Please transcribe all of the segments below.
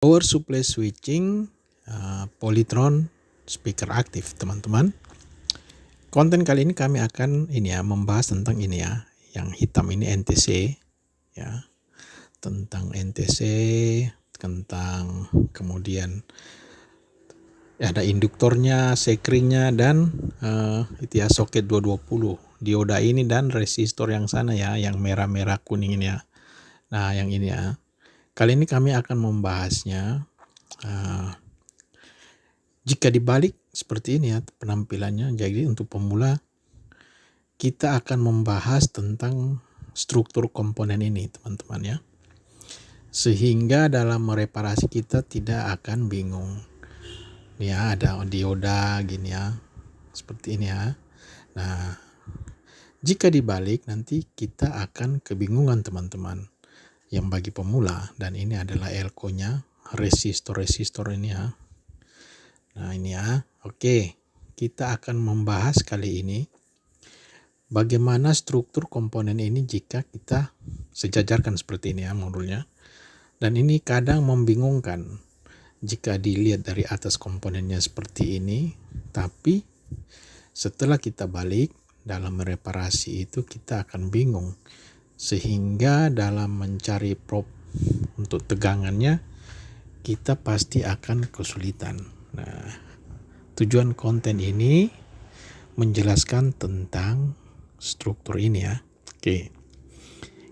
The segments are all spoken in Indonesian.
Power supply switching, Polytron speaker aktif, teman-teman. Konten kali ini kami akan membahas tentang yang hitam ini NTC, ya, tentang NTC, tentang kemudian ada induktornya, sekringnya, dan soket 220 dioda ini dan resistor yang sana ya, yang merah-merah kuning ini ya. Nah, yang ini ya. Kali ini kami akan membahasnya. Jika dibalik seperti ini ya penampilannya, jadi untuk pemula kita akan membahas tentang struktur komponen ini, teman-teman ya. Sehingga dalam mereparasi kita tidak akan bingung. Ya, ada dioda gini ya, seperti ini ya. Nah, jika dibalik nanti kita akan kebingungan, teman-teman. Yang bagi pemula, dan ini adalah elko-nya, resistor ini ya. Nah, ini ya. Oke, kita akan membahas kali ini bagaimana struktur komponen ini jika kita sejajarkan seperti ini ya modulnya. Dan ini kadang membingungkan jika dilihat dari atas komponennya seperti ini, tapi setelah kita balik dalam mereparasi itu kita akan bingung. Sehingga dalam mencari prop untuk tegangannya kita pasti akan kesulitan. Nah, tujuan konten ini menjelaskan tentang struktur ini ya. Oke.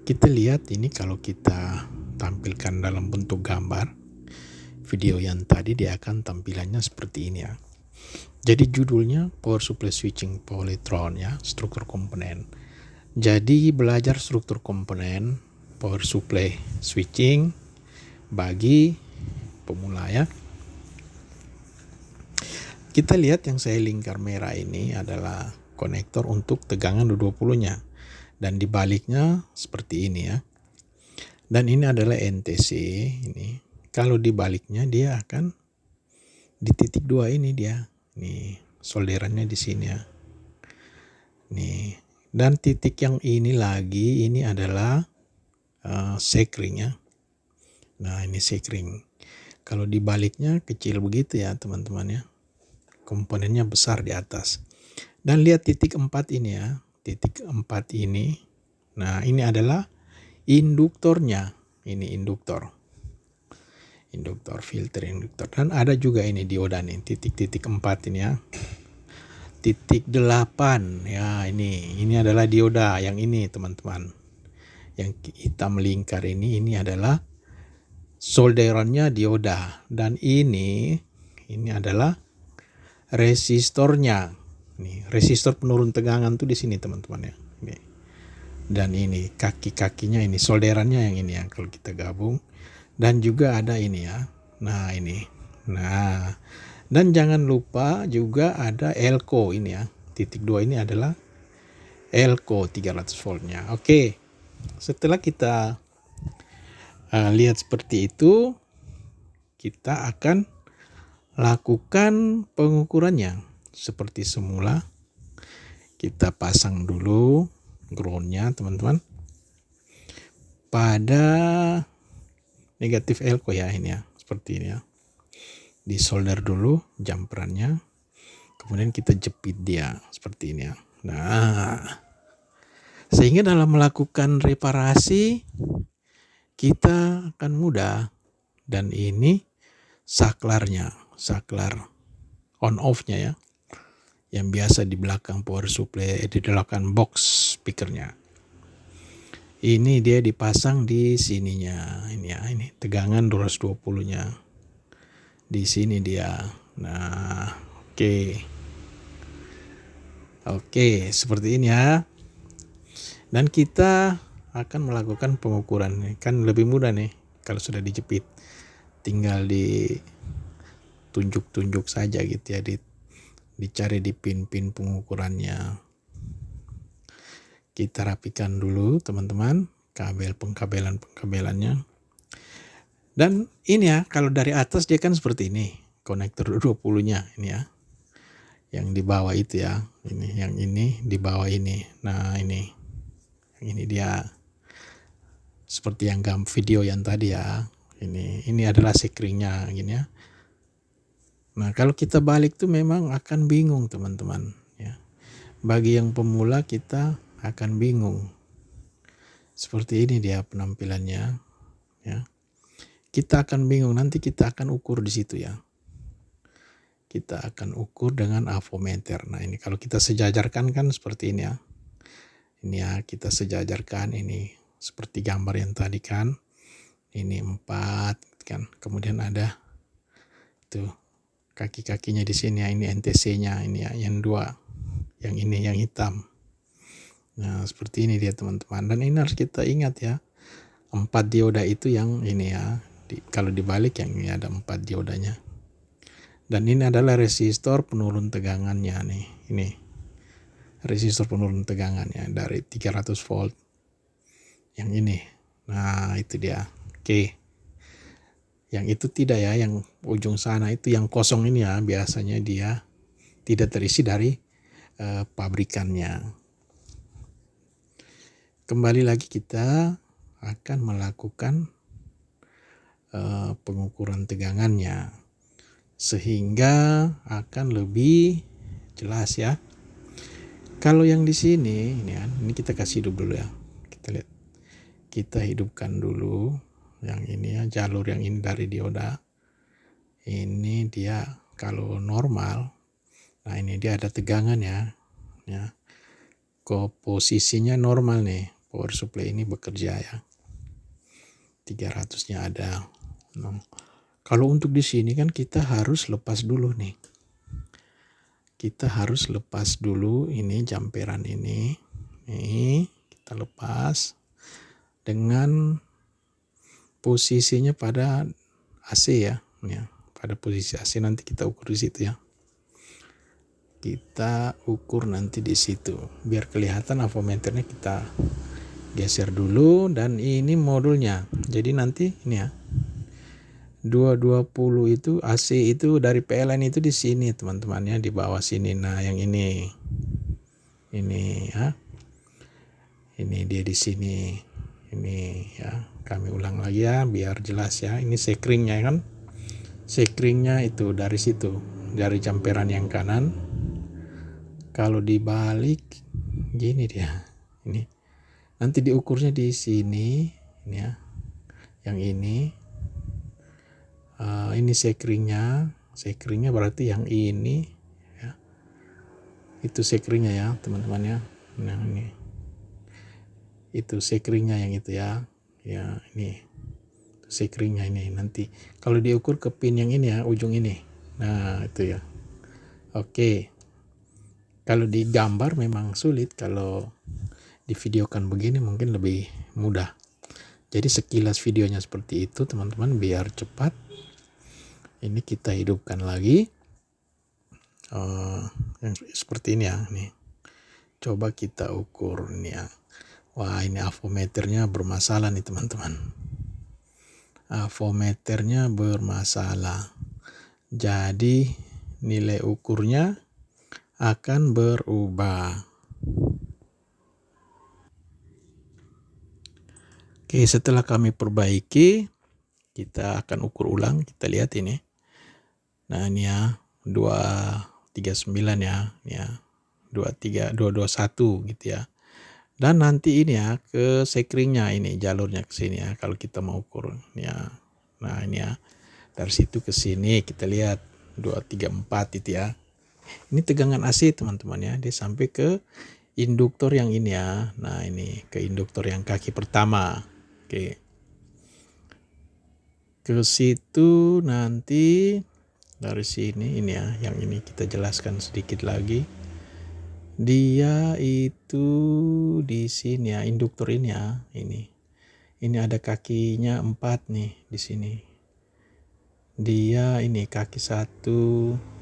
Kita lihat ini kalau kita tampilkan dalam bentuk gambar. Video yang tadi dia akan tampilannya seperti ini ya. Jadi judulnya Power Supply Switching Polytron ya, struktur komponen. Jadi belajar struktur komponen Power Supply Switching bagi pemula ya. Kita lihat yang saya lingkar merah ini adalah konektor untuk tegangan 220-nya. Dan dibaliknya seperti ini ya. Dan ini adalah NTC ini. Kalau dibaliknya dia akan di titik 2 ini dia. Nih, solderannya di sini ya. Nih. Dan titik yang ini lagi ini adalah sekring ya. Nah, ini sekring. Kalau dibaliknya kecil begitu ya, teman-teman ya. Komponennya besar di atas. Dan lihat titik 4 ini ya. Titik 4 ini. Nah, ini adalah induktornya. Ini induktor. Induktor, filter induktor. Dan ada juga ini dioda nih. Titik-titik 4 ini ya. Titik 8 ya, ini adalah dioda yang ini, teman-teman. Yang hitam melingkar ini adalah solderannya dioda. Dan ini adalah resistornya. Nih, resistor penurun tegangan tuh di sini, teman-teman ya. Nih. Dan ini kaki-kakinya ini solderannya yang ini ya kalau kita gabung. Dan juga ada ini ya. Nah, ini. Nah, dan jangan lupa juga ada elko ini ya. Titik 2 ini adalah elko 300 voltnya. Oke. Setelah kita lihat seperti itu, kita akan lakukan pengukurannya seperti semula. Kita pasang dulu groundnya, teman-teman, pada negatif elko ya, ini ya, seperti ini ya. Disolder dulu jumperannya, kemudian kita jepit dia seperti ini ya. Nah, sehingga dalam melakukan reparasi kita akan mudah. Dan ini saklarnya, saklar on off-nya ya, yang biasa di belakang power supply, di belakang box speakernya. Ini dia dipasang di sininya, ini ya, ini tegangan 220-nya. Di sini dia. Nah, oke, seperti ini ya. Dan kita akan melakukan pengukuran. Kan lebih mudah nih kalau sudah dijepit. Tinggal ditunjuk-tunjuk saja gitu ya, dicari di pin-pin pengukurannya. Kita rapikan dulu, teman-teman, pengkabelannya. Dan ini ya, kalau dari atas dia kan seperti ini, konektor 20-nya ini ya. Yang di bawah itu ya, ini yang ini di bawah ini. Nah, ini dia seperti yang video yang tadi ya. Ini adalah sekringnya gini ya. Nah, kalau kita balik tuh memang akan bingung teman-teman ya. Bagi yang pemula kita akan bingung. Seperti ini dia penampilannya ya. Kita akan bingung, nanti kita akan ukur di situ ya. Kita akan ukur dengan avometer. Nah, ini kalau kita sejajarkan kan seperti ini ya. Ini ya, kita sejajarkan ini seperti gambar yang tadi kan. Ini 4 kan. Kemudian ada tuh kaki-kakinya di sini ya, ini NTC-nya ini ya, yang 2. Yang ini yang hitam. Nah, seperti ini dia teman-teman. Dan ini harus kita ingat ya. 4 dioda itu yang ini ya. Kalau dibalik yang ini ada 4 diodanya. Dan ini adalah resistor penurun tegangannya nih. Ini resistor penurun tegangannya dari 300 volt. Yang ini. Nah, itu dia. Oke. Yang itu tidak ya, yang ujung sana itu yang kosong ini ya, biasanya dia tidak terisi dari pabrikannya. Kembali lagi kita akan melakukan pengukuran tegangannya sehingga akan lebih jelas ya. Kalau yang di sini ini kita kasih hidup dulu ya. Kita lihat. Kita hidupkan dulu yang ini ya, jalur yang ini dari dioda. Ini dia kalau normal. Nah, ini dia ada tegangan ya. Posisinya normal nih. Power supply ini bekerja ya. 300-nya ada. Nah, kalau untuk di sini kan kita harus lepas dulu nih. Kita harus lepas dulu ini jamperan ini. Nih, kita lepas dengan posisinya pada AC ya. Pada posisi AC nanti kita ukur di situ ya. Kita ukur nanti di situ. Biar kelihatan avometernya kita geser dulu dan ini modulnya. Jadi nanti ini ya. 220 itu AC itu dari PLN itu di sini teman-teman ya, di bawah sini. Nah, yang ini. Ini ya. Ini dia di sini. Ini ya. Kami ulang lagi ya biar jelas ya. Ini sekringnya kan. Sekringnya itu dari situ, dari jamperan yang kanan. Kalau dibalik gini dia. Ini. Nanti diukurnya di sini, ini ya. Yang ini. Ini sekringnya. Sekringnya berarti yang ini ya. Itu sekringnya ya, teman-teman ya. Nah, ini. Itu sekringnya yang itu ya. Ya, ini. Sekringnya ini nanti kalau diukur ke pin yang ini ya, ujung ini. Nah, itu ya. Oke. Kalau digambar memang sulit, kalau divideokan begini mungkin lebih mudah. Jadi sekilas videonya seperti itu teman-teman biar cepat. Ini kita hidupkan lagi. Yang seperti ini ya, nih. Coba kita ukur ini ya. Wah, ini avometernya bermasalah nih teman-teman. Avometernya bermasalah. Jadi nilai ukurnya akan berubah. Oke, setelah kami perbaiki, kita akan ukur ulang. Kita lihat ini. Nah, ini ya 239 ya. Ini ya 221 gitu ya. Dan nanti ini ya ke sekringnya ini, jalurnya ke sini ya kalau kita mau ukur ya. Nah, ini ya. Dari situ ke sini kita lihat 234 itu ya. Ini tegangan AC teman-teman ya. Dia sampai ke induktor yang ini ya. Nah, ini ke induktor yang kaki pertama. Oke. Ke situ nanti dari sini ini ya, yang ini kita jelaskan sedikit lagi. Dia itu di sini ya, induktor ini ya, ini. Ini ada kakinya 4 nih di sini. Dia ini kaki 1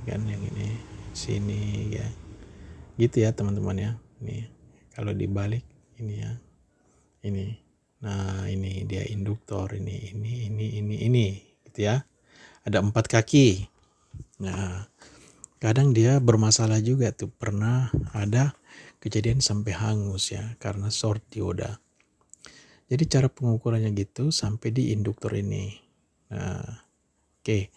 kan yang ini sini ya. Gitu ya teman-teman ya. Nih, kalau dibalik ini ya. Ini. Nah, ini dia induktor ini gitu ya. Ada 4 kaki. Nah, kadang dia bermasalah juga tuh, pernah ada kejadian sampai hangus ya karena short dioda. Jadi cara pengukurannya gitu sampai di induktor ini. Nah, oke.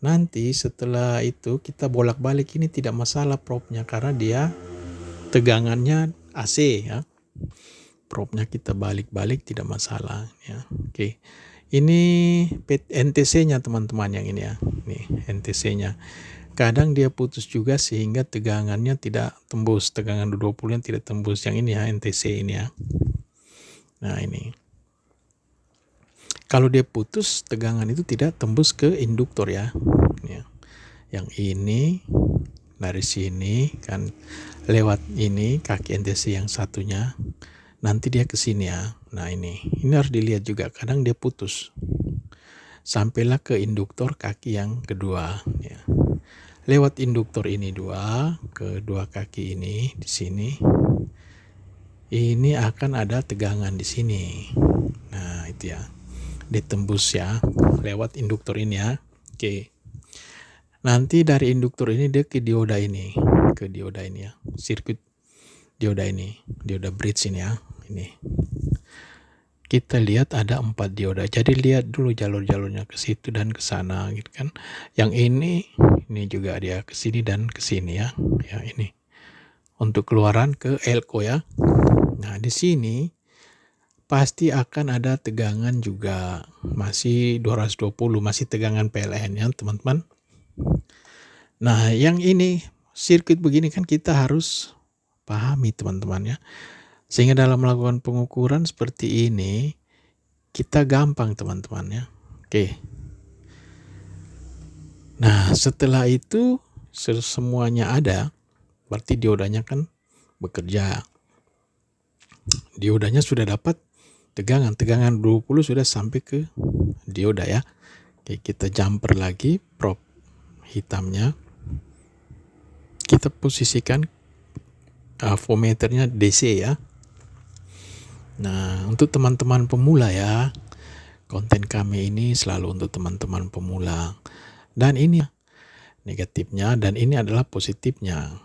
Nanti setelah itu kita bolak-balik ini tidak masalah propnya karena dia tegangannya AC ya. Propnya kita balik-balik tidak masalah ya. Oke. Ini NTC-nya teman-teman yang ini ya. Nih NTC-nya. Kadang dia putus juga sehingga tegangannya tidak tembus. Tegangan 20 yang tidak tembus. Yang ini ya NTC ini ya. Nah ini. Kalau dia putus, tegangan itu tidak tembus ke induktor ya. Yang ini dari sini kan lewat ini kaki NTC yang satunya. Nanti dia ke sini ya. Nah ini harus dilihat juga. Kadang dia putus. Sampailah ke induktor kaki yang kedua. Ya. Lewat induktor ini kedua kaki ini di sini. Ini akan ada tegangan di sini. Nah itu ya. Ditembus ya lewat induktor ini ya. Oke. Nanti dari induktor ini dia ke dioda ini ya. Sirkuit dioda ini, dioda bridge ini ya. Ini. Kita lihat ada 4 dioda. Jadi lihat dulu jalur-jalurnya ke situ dan ke sana gitu kan. Yang ini juga dia ke sini dan ke sini ya. Ya ini. Untuk keluaran ke elko ya. Nah, di sini pasti akan ada tegangan juga, masih 220, masih tegangan PLN ya teman-teman. Nah yang ini sirkuit begini kan kita harus pahami teman-teman ya, sehingga dalam melakukan pengukuran seperti ini kita gampang teman-teman ya. Oke. Nah setelah itu semuanya ada, berarti diodanya kan bekerja. Diodanya sudah dapat tegangan 20 sudah sampai ke dioda ya. Oke, kita jumper lagi prop hitamnya. Kita posisikan voltmeternya DC ya. Nah, untuk teman-teman pemula ya, konten kami ini selalu untuk teman-teman pemula. Dan ini negatifnya dan ini adalah positifnya.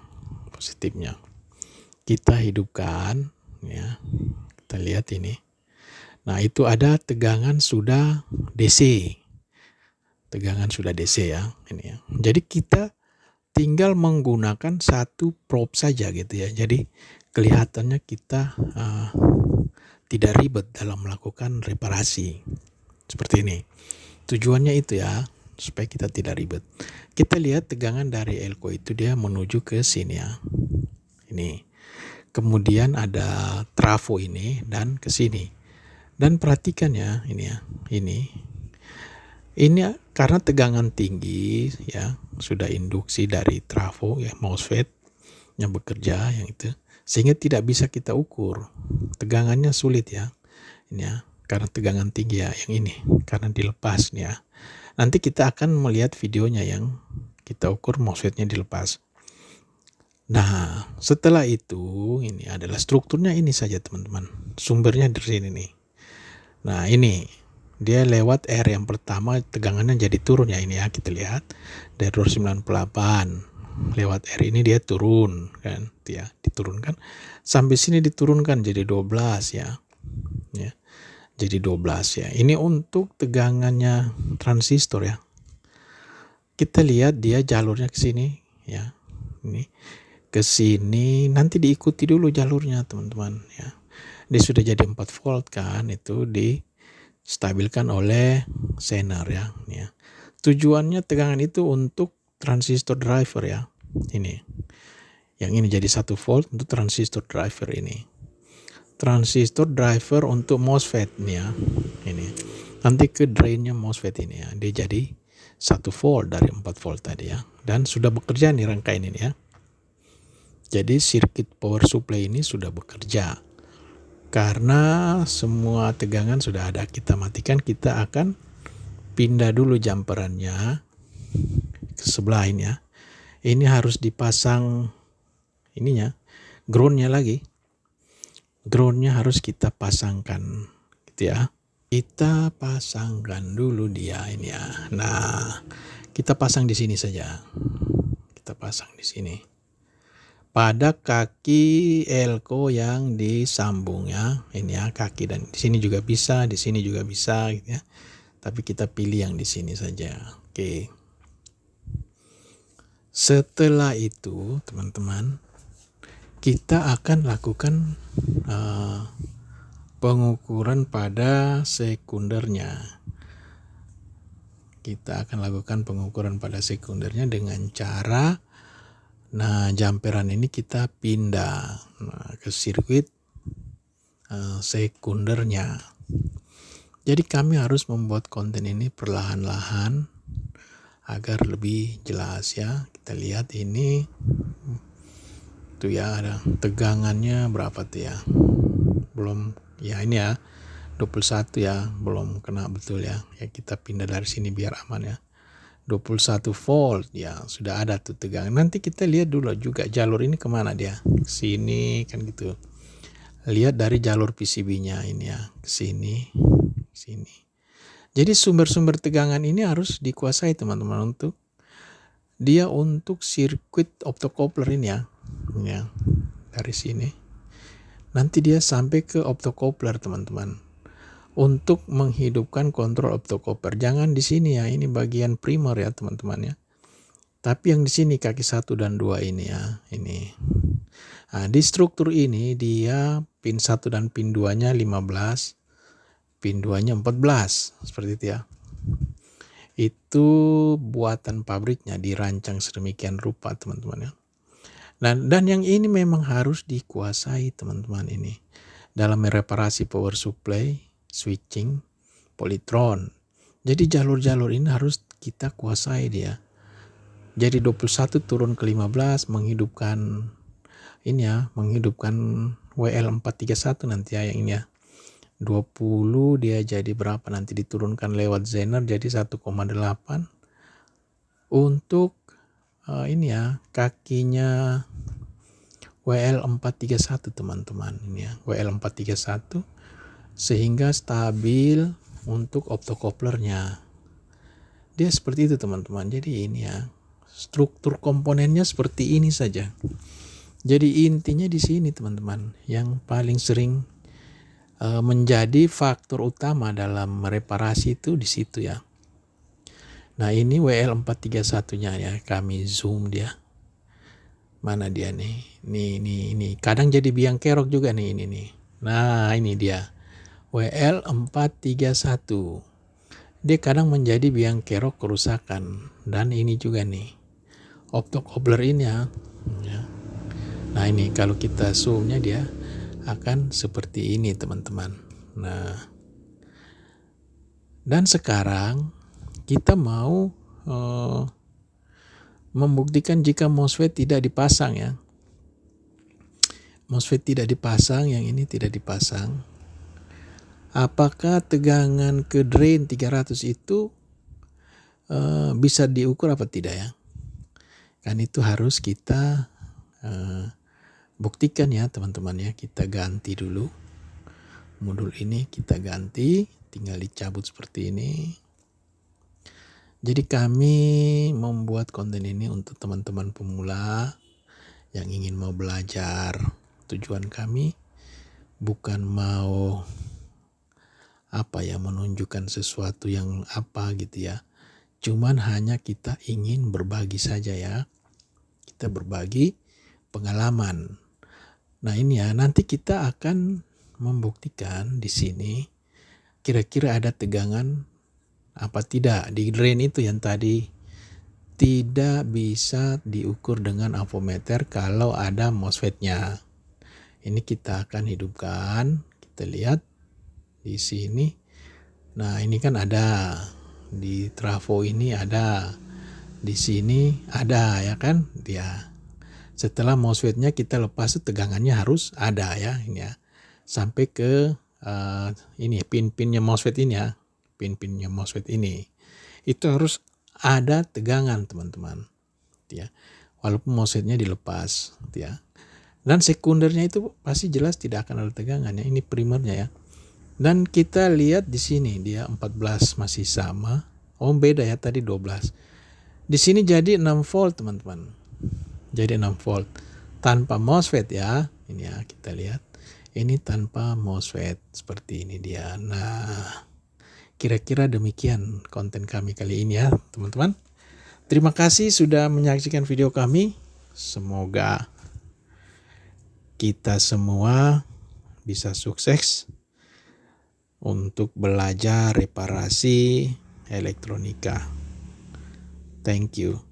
Kita hidupkan ya. Kita lihat ini. Nah, itu ada tegangan sudah DC. Tegangan sudah DC ya, ini ya. Jadi kita tinggal menggunakan satu probe saja gitu ya. Jadi kelihatannya kita tidak ribet dalam melakukan reparasi. Seperti ini. Tujuannya itu ya, supaya kita tidak ribet. Kita lihat tegangan dari elko itu dia menuju ke sini ya. Ini. Kemudian ada trafo ini dan ke sini. Dan perhatikan ya, ini ya. Ini karena tegangan tinggi ya, sudah induksi dari trafo ya, MOSFET yang bekerja yang itu, sehingga tidak bisa kita ukur. Tegangannya sulit ya. Ini ya, karena tegangan tinggi ya yang ini, karena dilepas nih ya. Nanti kita akan melihat videonya yang kita ukur MOSFET-nya dilepas. Nah, setelah itu ini adalah strukturnya ini saja teman-teman. Sumbernya dari sini nih. Nah, ini dia lewat R yang pertama tegangannya jadi turun ya ini ya, kita lihat dari 298 lewat R ini dia turun kan ya, diturunkan sampai sini diturunkan jadi 12 ya. Jadi 12 ya. Ini untuk tegangannya transistor ya. Kita lihat dia jalurnya ke sini ya. Ini ke sini nanti diikuti dulu jalurnya teman-teman ya. Dia sudah jadi 4 volt kan, itu distabilkan oleh Zener ya. Tujuannya tegangan itu untuk transistor driver ya. Ini. Yang ini jadi 1 volt untuk transistor driver ini. Transistor driver untuk MOSFET nih ya. Ini. Nanti ke drainnya MOSFET ini ya. Dia jadi 1 volt dari 4 volt tadi ya. Dan sudah bekerja nih rangkaian ini ya. Jadi sirkuit power supply ini sudah bekerja. Karena semua tegangan sudah ada, kita matikan, kita akan pindah dulu jumperannya ke sebelah ini ya. Ini harus dipasang ininya, groundnya lagi. Groundnya harus kita pasangkan gitu ya. Kita pasangkan dulu dia ini ya. Nah, kita pasang di sini saja. Kita pasang di sini. Pada kaki elko yang disambung ya, ini ya kaki, dan di sini juga bisa, di sini juga bisa gitu ya. Tapi kita pilih yang di sini saja. Oke. Setelah itu, teman-teman, kita akan lakukan pengukuran pada sekundernya. Kita akan lakukan pengukuran pada sekundernya dengan cara, jamperan ini kita pindah ke sirkuit sekundernya. Jadi kami harus membuat konten ini perlahan-lahan agar lebih jelas ya. Kita lihat ini tuh ya, ada tegangannya berapa tuh ya. Belum ya, ini ya 21 ya, belum kena betul ya. Ya kita pindah dari sini biar aman ya. 21 volt ya, sudah ada tuh tegangan. Nanti kita lihat dulu juga jalur ini kemana dia. Sini kan gitu. Lihat dari jalur PCB-nya ini ya, ke sini, sini. Jadi sumber-sumber tegangan ini harus dikuasai teman-teman untuk sirkuit optocoupler ini ya. Ya, dari sini. Nanti dia sampai ke optocoupler teman-teman. Untuk menghidupkan kontrol optocoupler. Jangan di sini ya, ini bagian primer ya teman-teman ya. Tapi yang di sini kaki 1 dan 2 ini ya, ini. Nah, di struktur ini dia pin 1 dan pin 2-nya 15, pin 2-nya 14, seperti itu ya. Itu buatan pabriknya, dirancang sedemikian rupa teman-teman ya. Dan yang ini memang harus dikuasai teman-teman ini. Dalam mereparasi power supply, switching, polytron. Jadi jalur-jalur ini harus kita kuasai dia. Jadi 21 turun ke 15 menghidupkan ini ya, menghidupkan WL431 nanti ya yang ini ya. 20 dia jadi berapa nanti diturunkan lewat Zener jadi 1,8 untuk ini ya, kakinya WL431 teman-teman ini ya, WL431 sehingga stabil untuk optocouplernya. Dia seperti itu teman-teman. Jadi ini ya, struktur komponennya seperti ini saja. Jadi intinya di sini teman-teman, yang paling sering menjadi faktor utama dalam reparasi itu di situ ya. Nah ini WL431-nya ya, kami zoom dia. Mana dia nih? Nih. Kadang jadi biang kerok juga nih ini nih. Nah ini dia. WL431. Dia kadang menjadi biang kerok kerusakan. Dan ini juga nih. Optocoupler ini ya. Nah ini kalau kita zoomnya dia akan seperti ini teman-teman. Nah. Dan sekarang kita mau membuktikan jika MOSFET tidak dipasang ya. MOSFET tidak dipasang, yang ini tidak dipasang. Apakah tegangan ke drain 300 itu bisa diukur apa tidak ya? Kan itu harus kita buktikan ya teman-teman ya. Kita ganti dulu. Modul ini kita ganti, tinggal dicabut seperti ini. Jadi kami membuat konten ini untuk teman-teman pemula yang ingin mau belajar. Tujuan kami bukan mau menunjukkan sesuatu yang gitu ya. Cuman hanya kita ingin berbagi saja ya. Kita berbagi pengalaman. Nah ini ya, nanti kita akan membuktikan di sini kira-kira ada tegangan apa tidak di drain itu yang tadi tidak bisa diukur dengan avometer kalau ada MOSFET-nya. Ini kita akan hidupkan, kita lihat di sini. Nah ini kan ada di trafo ini ada, di sini ada ya kan dia. Setelah MOSFET-nya kita lepas tegangannya harus ada ya ini ya. Sampai ke ini pin-pinnya MOSFET ini ya. Pin-pinnya MOSFET ini. Itu harus ada tegangan teman-teman. Ya. Walaupun MOSFET-nya dilepas ya. Dan sekundernya itu pasti jelas tidak akan ada tegangannya. Ini primernya ya. Dan kita lihat di sini dia 14 masih sama. Oh beda ya, tadi 12. Di sini jadi 6 volt teman-teman. Jadi 6 volt tanpa MOSFET ya. Ini ya kita lihat. Ini tanpa MOSFET seperti ini dia. Nah, Kira-kira demikian konten kami kali ini ya teman-teman. Terima kasih sudah menyaksikan video kami. Semoga kita semua bisa sukses untuk belajar reparasi elektronika. Thank you.